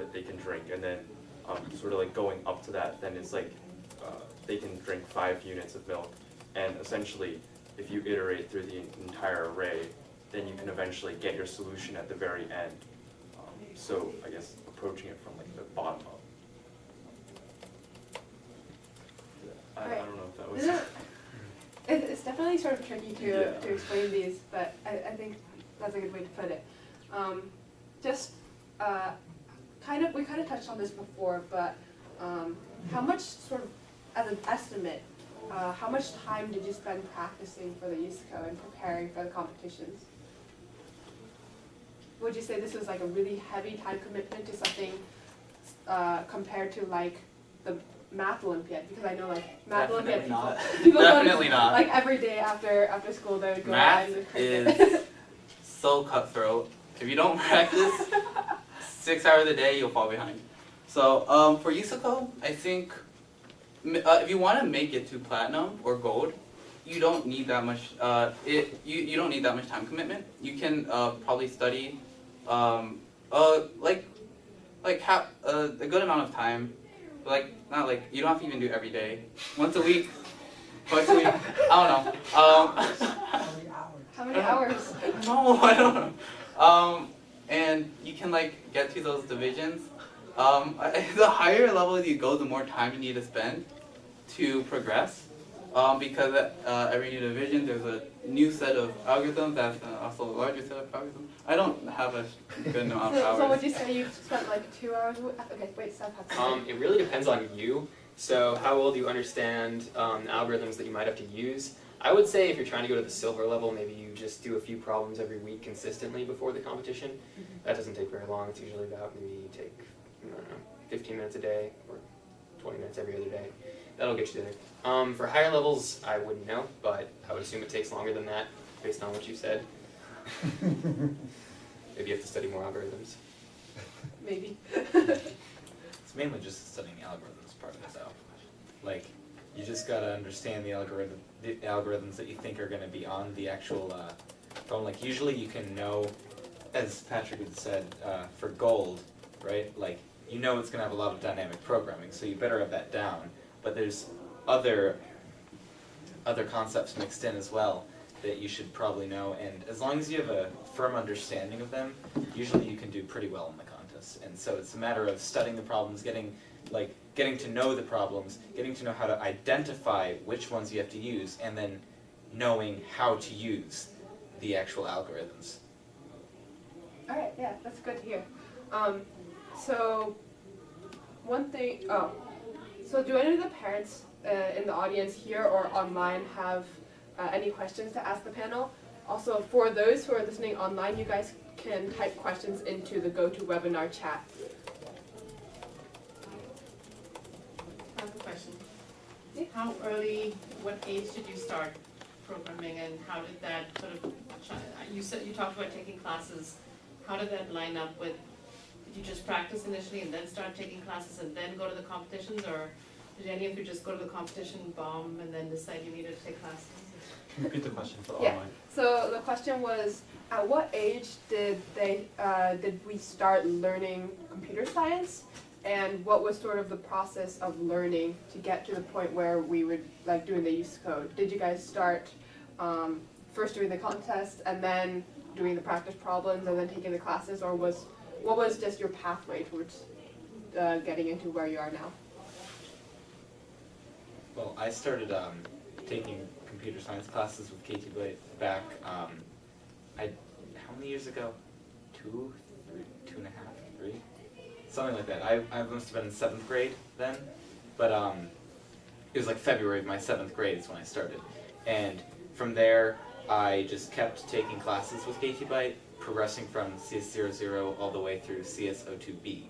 that they can drink, and then sort of like going up to that, then it's like they can drink 5 units of milk, and essentially if you iterate through the entire array, then you can eventually get your solution at the very end. So I guess approaching it from like the bottom up. I don't know if that was... It's definitely sort of tricky to explain these, but I think that's a good way to put it. We kind of touched on this before, but how much sort of, as an estimate, how much time did you spend practicing for the USACO and preparing for the competitions? Would you say this was like a really heavy time commitment to something compared to like the Math Olympiad? Because I know like Math Olympiad people Definitely not. Like every day after school they would go Math out and cricket. is so cutthroat. If you don't practice 6 hours a day, you'll fall behind. So for USACO, I think if you want to make it to platinum or gold, you don't need that much. You don't need that much time commitment. You can probably study like a good amount of time. Like not like you don't have to even do it every day. Once a week, twice a week. I don't know. How many hours? No, I don't know. And you can like get to those divisions. The higher level you go, the more time you need to spend to progress. Because at every new division, there's a new set of algorithms. That's also a larger set of algorithms. I don't have a good amount of hours. So would you say you spent like 2 hours? Okay, wait, stop. It really depends on you. So how well do you understand algorithms that you might have to use? I would say if you're trying to go to the silver level, maybe you just do a few problems every week consistently before the competition. That doesn't take very long. It's usually about maybe you take, I don't know, 15 minutes a day or 20 minutes every other day. That'll get you there. For higher levels, I wouldn't know, but I would assume it takes longer than that based on what you said. Maybe you have to study more algorithms. Maybe. It's mainly just studying the algorithms part of it, though. Like, you just gotta understand the algorithms that you think are going to be on the actual phone. Like, usually you can know, as Patrick had said, for gold, right? Like, you know it's going to have a lot of dynamic programming, so you better have that down. But there's other concepts mixed in as well that you should probably know, and as long as you have a firm understanding of them, usually you can do pretty well in the contest. And so it's a matter of studying the problems, getting to know the problems, getting to know how to identify which ones you have to use, and then knowing how to use the actual algorithms. All right, yeah, that's good to hear. So one thing, so do any of the parents in the audience here or online have any questions to ask the panel? Also, for those who are listening online, you guys can type questions into the GoToWebinar chat. I have a question. How early, what age did you start programming, and how did that sort of, you talked about taking classes, how did that line up with, did you just practice initially and then start taking classes and then go to the competitions, or did any of you just go to the competition, bomb, and then decide you needed to take classes? Repeat the question for the Yeah. online. So the question was, at what age did we start learning computer science, and what was sort of the process of learning to get to the point where we would like doing the USACO? Did you guys start first doing the contest and then doing the practice problems and then taking the classes, or what was just your pathway towards getting into where you are now? Well, I started taking computer science classes with KTBYTE back, how many years ago? 2, 3, 2.5, 3? Something like that. I must have been in 7th grade then, but it was like February of my 7th grade is when I started. And from there, I just kept taking classes with KTBYTE, progressing from CS00 all the way through CS02B.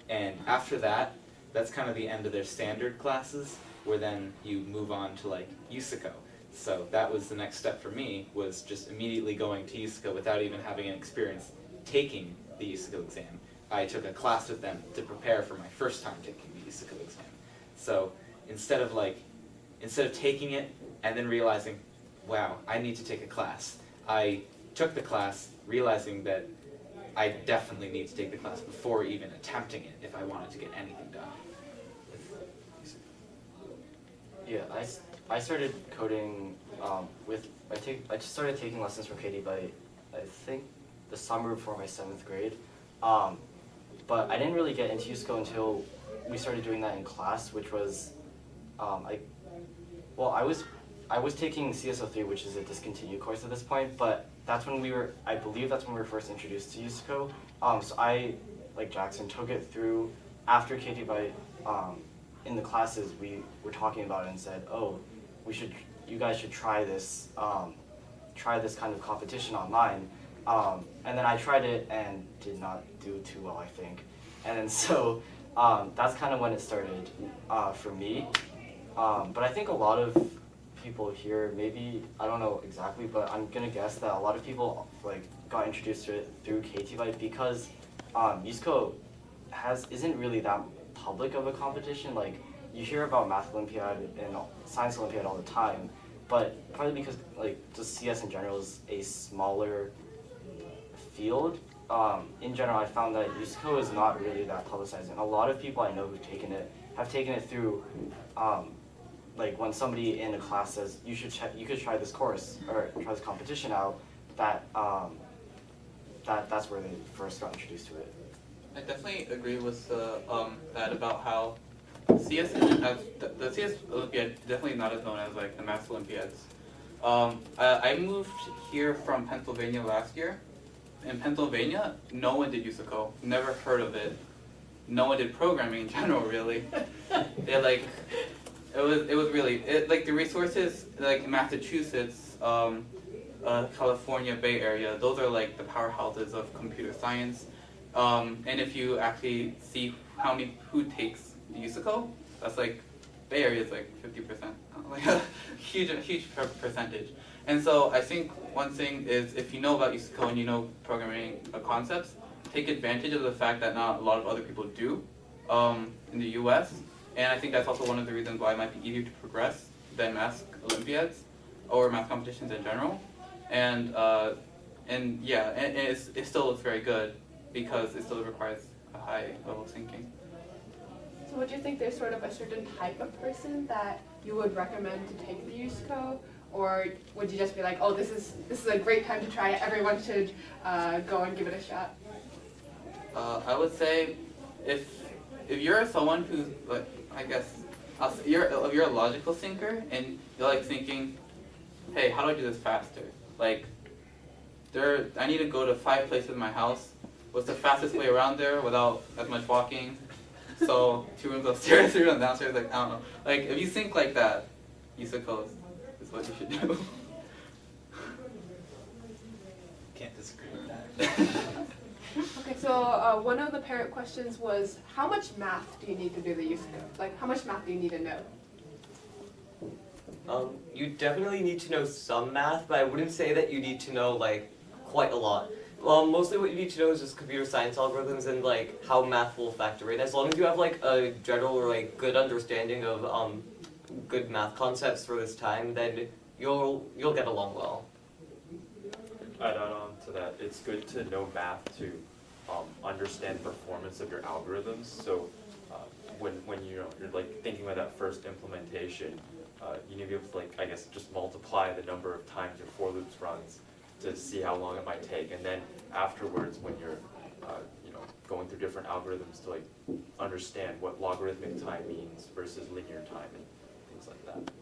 And after that, that's kind of the end of their standard classes, where then you move on to like USACO. So that was the next step for me, was just immediately going to USACO without even having an experience taking the USACO exam. I took a class with them to prepare for my first time taking the USACO exam. So instead of taking it and then realizing, wow, I need to take a class, I took the class realizing that I definitely need to take the class before even attempting it if I wanted to get anything done. Yeah, I started coding I just started taking lessons from KTBYTE, I think the summer before my 7th grade. But I didn't really get into USACO until we started doing that in class, which was I was taking CSO3, which is a discontinued course at this point, but that's when I believe that's when we were first introduced to USACO. So I, like Jackson, took it through after KTBYTE. In the classes, we were talking about it and said, oh, you guys should try this kind of competition online. And then I tried it and did not do too well, I think. And then so that's kind of when it started for me. But I think a lot of people here, maybe, I don't know exactly, but I'm gonna guess that a lot of people like got introduced to it through KTBYTE because USACO isn't really that public of a competition. Like, you hear about Math Olympiad and Science Olympiad all the time, but probably because like just CS in general is a smaller field. In general, I found that USACO is not really that publicized, and a lot of people I know who've taken it have taken it through like when somebody in a class says you could try this course or try this competition out, that's where they first got introduced to it. I definitely agree with that about how CS isn't as the CS Olympiad definitely not as known as like the Math Olympiads. I moved here from Pennsylvania last year. In Pennsylvania, no one did USACO. Never heard of it. No one did programming in general, really. They like it was really like the resources like Massachusetts, California Bay Area. Those are like the powerhouses of computer science. And if you actually see who takes USACO, that's like Bay Area is like 50%, like a huge percentage. And so I think one thing is if you know about USACO and you know programming concepts, take advantage of the fact that not a lot of other people do in the U.S. And I think that's also one of the reasons why it might be easier to progress than math Olympiads or math competitions in general. And yeah, and it still looks very good because it still requires a high level of thinking. So would you think there's sort of a certain type of person that you would recommend to take the USACO? Or would you just be like, oh, this is a great time to try it, everyone should go and give it a shot? I would say if you're someone who's like, I guess, if you're a logical thinker and you're like thinking, hey, how do I do this faster? Like, I need to go to 5 places in my house. What's the fastest way around there without as much walking? So 2 rooms upstairs, 3 rooms downstairs, like, I don't know. Like, if you think like that, USACO is what you should do. Can't disagree with that. Okay, so one of the parent questions was, how much math do you need to do the USACO? Like, how much math do you need to know? You definitely need to know some math, but I wouldn't say that you need to know like quite a lot. Mostly what you need to know is just computer science algorithms and like how math will factor in. As long as you have like a general or like good understanding of good math concepts for this time, then you'll get along well. Add on to that, it's good to know math to understand performance of your algorithms. So when you're like thinking about that first implementation, you need to be able to like, I guess, just multiply the number of times your for loops runs to see how long it might take, and then afterwards when you're going through different algorithms to like understand what logarithmic time means versus linear time and things like that.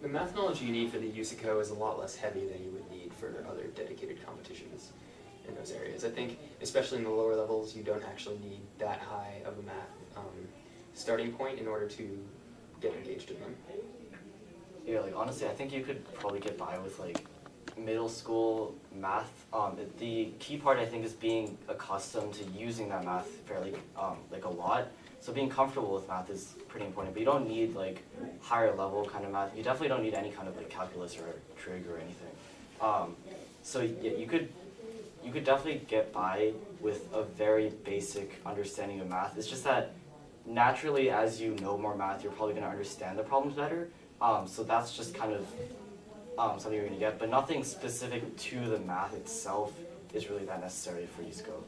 The math knowledge you need for the USACO is a lot less heavy than you would need for other dedicated competitions in those areas. I think, especially in the lower levels, you don't actually need that high of a math starting point in order to get engaged in them. Yeah, like honestly, I think you could probably get by with like middle school math. The key part I think is being accustomed to using that math fairly like a lot. So being comfortable with math is pretty important, but you don't need like higher level kind of math. You definitely don't need any kind of like calculus or trig or anything. So yeah, you could definitely get by with a very basic understanding of math. It's just that naturally, as you know more math, you're probably going to understand the problems better. So that's just kind of something you're going to get, but nothing specific to the math itself is really that necessary for USACO.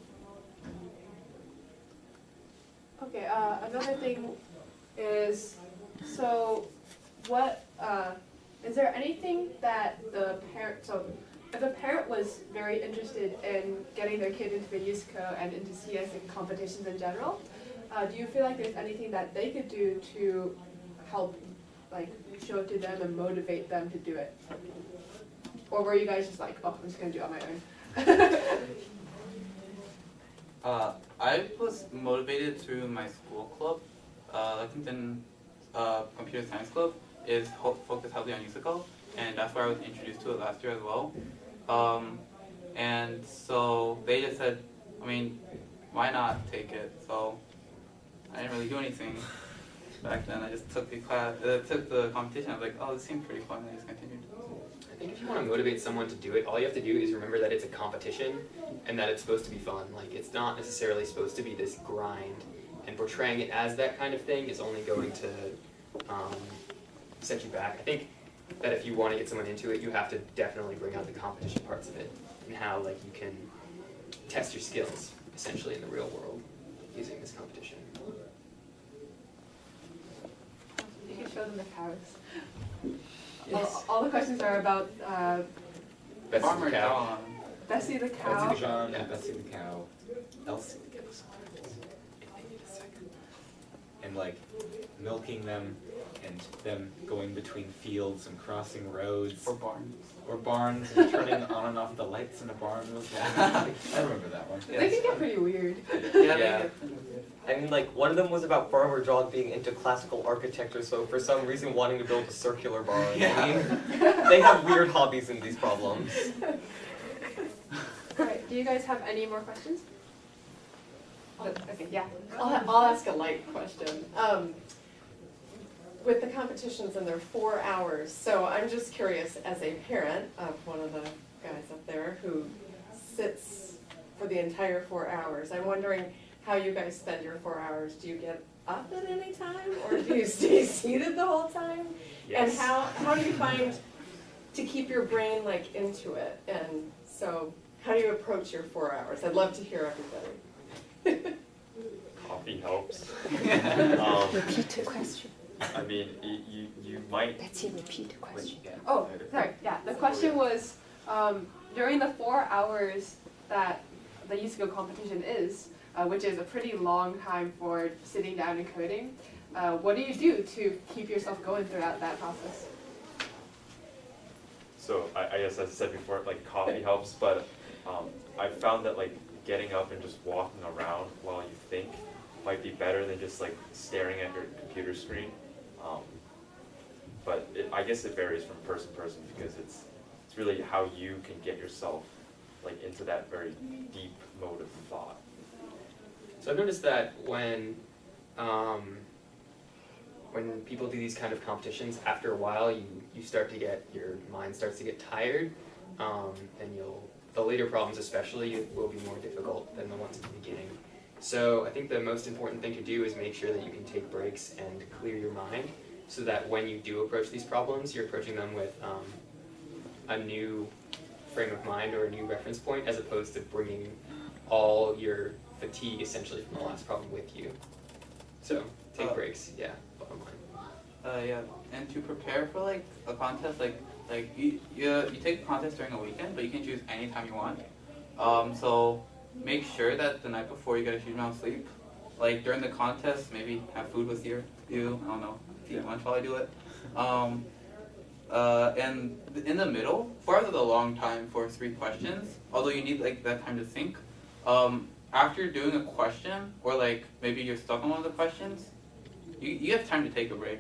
Okay, another thing is, so what, is there anything that the parent, so if a parent was very interested in getting their kid into the USACO and into CS competitions in general, do you feel like there's anything that they could do to help, like, show it to them and motivate them to do it? Or were you guys just like, oh, I'm just gonna do it on my own? I was motivated through my school club. Lexington Computer Science Club is focused heavily on USACO, and that's where I was introduced to it last year as well. And so they just said, I mean, why not take it? So I didn't really do anything back then. I just took the class, took the competition. I was like, oh, this seemed pretty fun. I just continued. I think if you want to motivate someone to do it, all you have to do is remember that it's a competition and that it's supposed to be fun. Like, it's not necessarily supposed to be this grind, and portraying it as that kind of thing is only going to set you back. I think that if you want to get someone into it, you have to definitely bring out the competition parts of it and how, like, you can test your skills essentially in the real world using this competition. You can show them the cows. Yes. All the questions are about Betsy Farmer the cow. John. Bessie the cow. Betsy the John, Yeah. Bessie the cow, Elsie the ghost, if they need a second. And like milking them and them going between fields and crossing roads. Or barn. Or barns and turning on and off the lights in a barn was one. I remember that one. They can get pretty weird. Yeah. I mean, like, one of them was about Farmer John being into classical architecture, so for some reason wanting to build a circular barn. Yeah. I mean, they have weird hobbies in these problems. Alright, do you guys have any more questions? Okay, yeah. I'll ask a light question. With the competitions and they're 4 hours, so I'm just curious, as a parent of one of the guys up there who sits for the entire 4 hours, I'm wondering how you guys spend your 4 hours. Do you get up at any time, or do you stay seated the whole time? Yes. And how do you find to keep your brain like into it? And so how do you approach your 4 hours? I'd love to hear everybody. Coffee helps. Repeat the question. I mean, you might. Betsy, repeat the question. Oh, sorry, yeah, the question was, during the 4 hours that the USACO competition is, which is a pretty long time for sitting down and coding, what do you do to keep yourself going throughout that process? So I guess as I said before, like coffee helps, but I found that like getting up and just walking around while you think might be better than just like staring at your computer screen. But I guess it varies from person to person because it's really how you can get yourself like into that very deep mode of thought. So I've noticed that when people do these kind of competitions, after a while you start to get, your mind starts to get tired, and the later problems especially will be more difficult than the ones at the beginning. So I think the most important thing to do is make sure that you can take breaks and clear your mind so that when you do approach these problems, you're approaching them with a new frame of mind or a new reference point, as opposed to bringing all your fatigue essentially from the last problem with you. So take breaks, yeah, bottom line. Yeah, and to prepare for like a contest, like you take a contest during a weekend, but you can choose any time you want. So make sure that the night before you get a huge amount of sleep. Like during the contest, maybe have food with you. I don't know, eat lunch while I do it. And in the middle, 4 hours is a long time for 3 questions. Although you need like that time to think. After doing a question, or like maybe you're stuck on one of the questions, you have time to take a break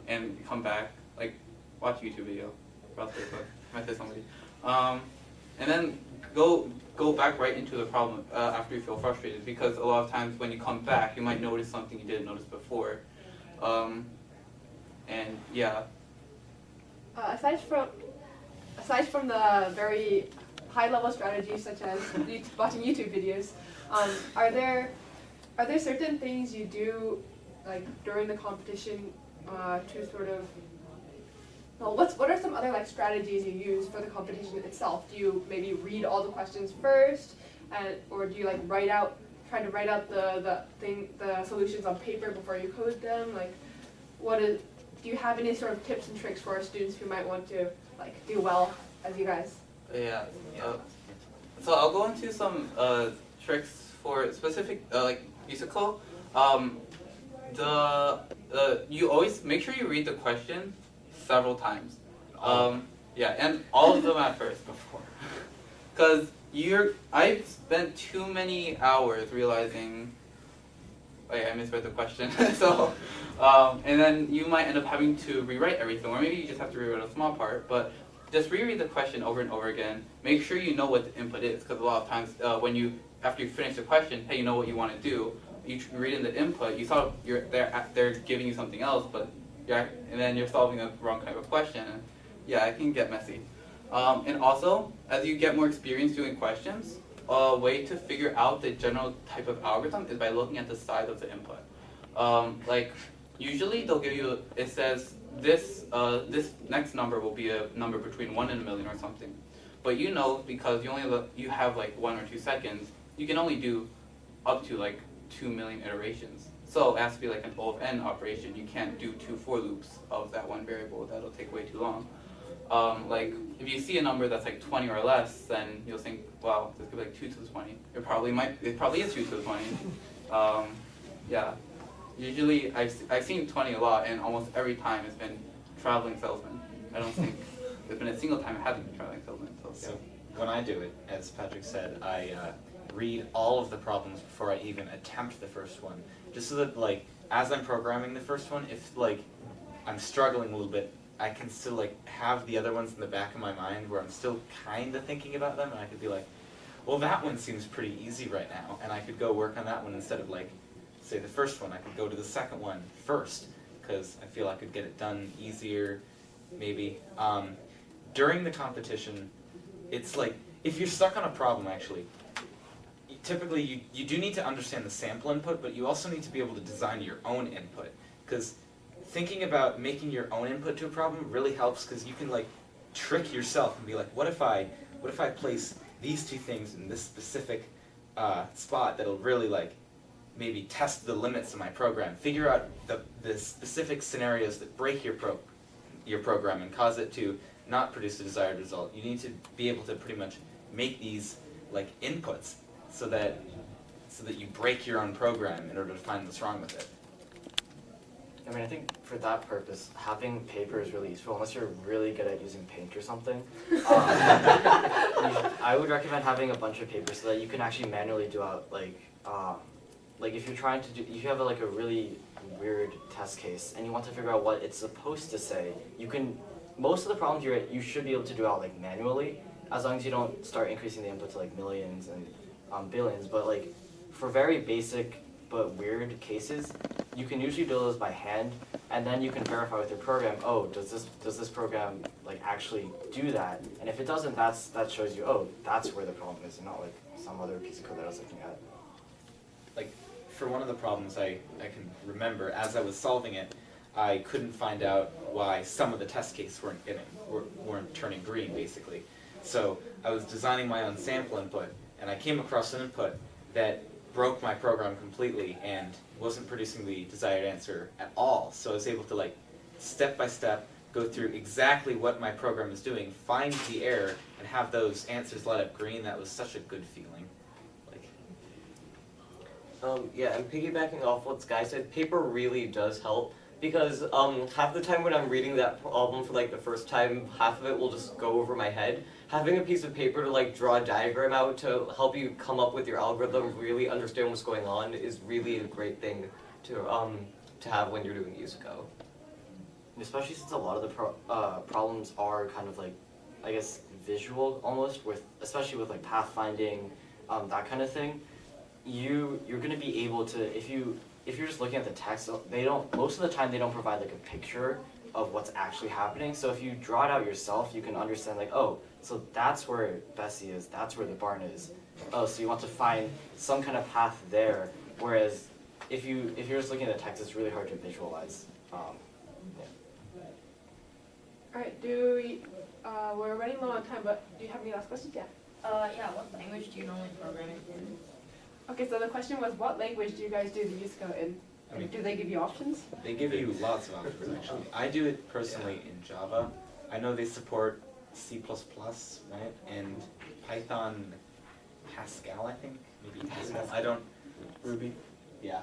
and come back, like watch a YouTube video, browse Facebook, message somebody, and then go back right into the problem after you feel frustrated, because a lot of times when you come back, you might notice something you didn't notice before, and yeah. Aside from the very high-level strategies such as watching YouTube videos, are there certain things you do like during the competition to sort of, well, what are some other like strategies you use for the competition itself? Do you maybe read all the questions first, or do you like write out try to write out the solutions on paper before you code them? Like, do you have any sort of tips and tricks for our students who might want to like do well as you guys? Yeah. So I'll go into some tricks for specific like USACO. You always make sure you read the question several times. Yeah, and all of them at first before, because I've spent too many hours realizing. Wait, I misread the question. So, and then you might end up having to rewrite everything, or maybe you just have to rewrite a small part. But just reread the question over and over again. Make sure you know what the input is, because a lot of times after you finish the question, hey, you know what you want to do. You read in the input. You saw they're giving you something else, but and then you're solving the wrong kind of question. And yeah, it can get messy. And also, as you get more experience doing questions, a way to figure out the general type of algorithm is by looking at the size of the input. Like usually they'll give you, it says this next number will be a number between 1 and a million or something. But you know, because you have like 1 or 2 seconds, you can only do up to like 2 million iterations. So it has to be like an O of n operation. You can't do 2 for loops of that one variable. That'll take way too long. Like if you see a number that's like 20 or less, then you'll think, wow, this could be like 2 to the 20. It probably is 2 to the 20. Yeah. Usually I've seen 20 a lot, and almost every time it's been traveling salesman. I don't think there's been a single time it hasn't been traveling salesman. So when I do it, as Patrick said, I read all of the problems before I even attempt the first one, just so that like as I'm programming the first one, if like I'm struggling a little bit, I can still like have the other ones in the back of my mind where I'm still kind of thinking about them, and I could be like, well, that one seems pretty easy right now, and I could go work on that one instead of like, say the first one. I could go to the second one first, because I feel I could get it done easier, maybe. During the competition, it's like, if you're stuck on a problem actually, typically you do need to understand the sample input, but you also need to be able to design your own input, because thinking about making your own input to a problem really helps, because you can like trick yourself and be like, what if I place these two things in this specific spot that'll really like maybe test the limits of my program, figure out the specific scenarios that break your program and cause it to not produce the desired result. You need to be able to pretty much make these like inputs so that you break your own program in order to find what's wrong with it. I mean, I think for that purpose, having paper is really useful, unless you're really good at using paint or something. I would recommend having a bunch of paper so that you can actually manually do out, like if you're trying to do, if you have like a really weird test case and you want to figure out what it's supposed to say, you can, most of the problems you should be able to do out like manually, as long as you don't start increasing the input to like millions and billions. But like for very basic but weird cases, you can usually do those by hand, and then you can verify with your program, oh, does this program like actually do that? And if it doesn't, that shows you, oh, that's where the problem is, and not like some other piece of code that I was looking at. Like for one of the problems I can remember, as I was solving it, I couldn't find out why some of the test cases weren't turning green, basically. So I was designing my own sample input, and I came across an input that broke my program completely and wasn't producing the desired answer at all. So I was able to like step by step go through exactly what my program is doing, find the error, and have those answers light up green. That was such a good feeling. Yeah, and piggybacking off what Sky said, paper really does help, because half the time when I'm reading that problem for like the first time, half of it will just go over my head. Having a piece of paper to like draw a diagram out to help you come up with your algorithm, really understand what's going on, is really a great thing to have when you're doing USACO. Especially since a lot of the problems are kind of like, I guess, visual almost, especially with like pathfinding, that kind of thing. You're going to be able to, if you're just looking at the text, most of the time they don't provide like a picture of what's actually happening. So if you draw it out yourself, you can understand like, oh, so that's where Bessie is, that's where the barn is. Oh, so you want to find some kind of path there. Whereas if you're just looking at the text, it's really hard to visualize. All right, we're running low on time, but do you have any last questions? Yeah. Yeah, what language do you normally program in? Okay, so the question was, what language do you guys do the USACO in? I mean, Do they give you options? they give you lots of options actually. I do it personally in Java. I know they support C++, right? And Python, Pascal, I think, maybe Pascal. I don't. Ruby. Yeah.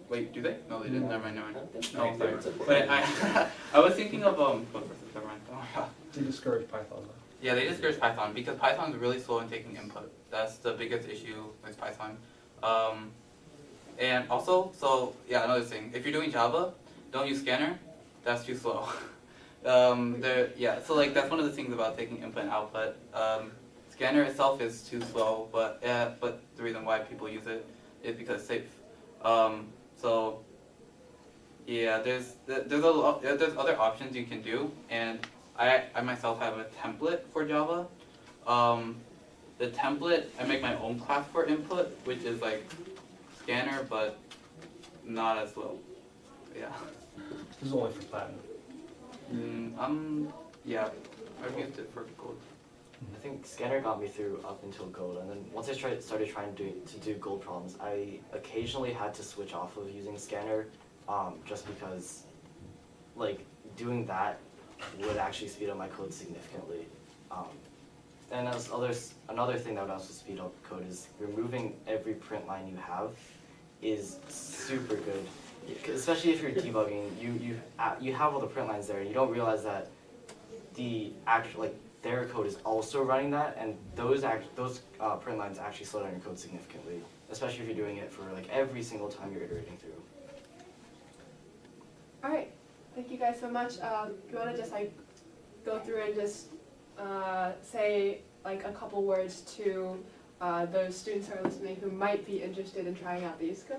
Wait, do they? No, they didn't. Never mind. I don't think No, they sorry. would support But it. I was thinking of code versus never mind. They discourage Python though. Yeah, they discourage Python because Python is really slow in taking input. That's the biggest issue with Python. And also, so yeah, another thing. If you're doing Java, don't use scanner. That's too slow. So like that's one of the things about taking input and output. Scanner itself is too slow, but the reason why people use it is because it's safe. So yeah, there's other options you can do, and I myself have a template for Java. The template, I make my own class for input, which is like scanner, but not as slow. Yeah. This is only for platinum. Yeah, I've used it for gold. I think scanner got me through up until gold, and then once I started trying to do gold problems, I occasionally had to switch off of using scanner, just because, like, doing that would actually speed up my code significantly. And another thing that would also speed up code is removing every print line you have is super good, especially if you're debugging. You have all the print lines there, and you don't realize that the actual their code is also running that, and those print lines actually slow down your code significantly, especially if you're doing it for like every single time you're iterating through. All right, thank you guys so much. Do you want to just like go through and just say like a couple words to those students who are listening who might be interested in trying out the USACO?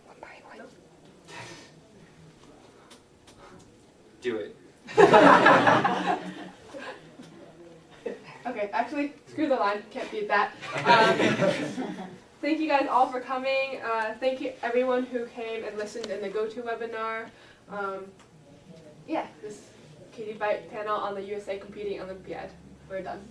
One by one. Do it. Okay, actually, screw the line, can't beat that. Thank you guys all for coming. Thank you everyone who came and listened in the GoTo webinar. Yeah, this KTBYTE panel on the USA Computing Olympiad. We're done.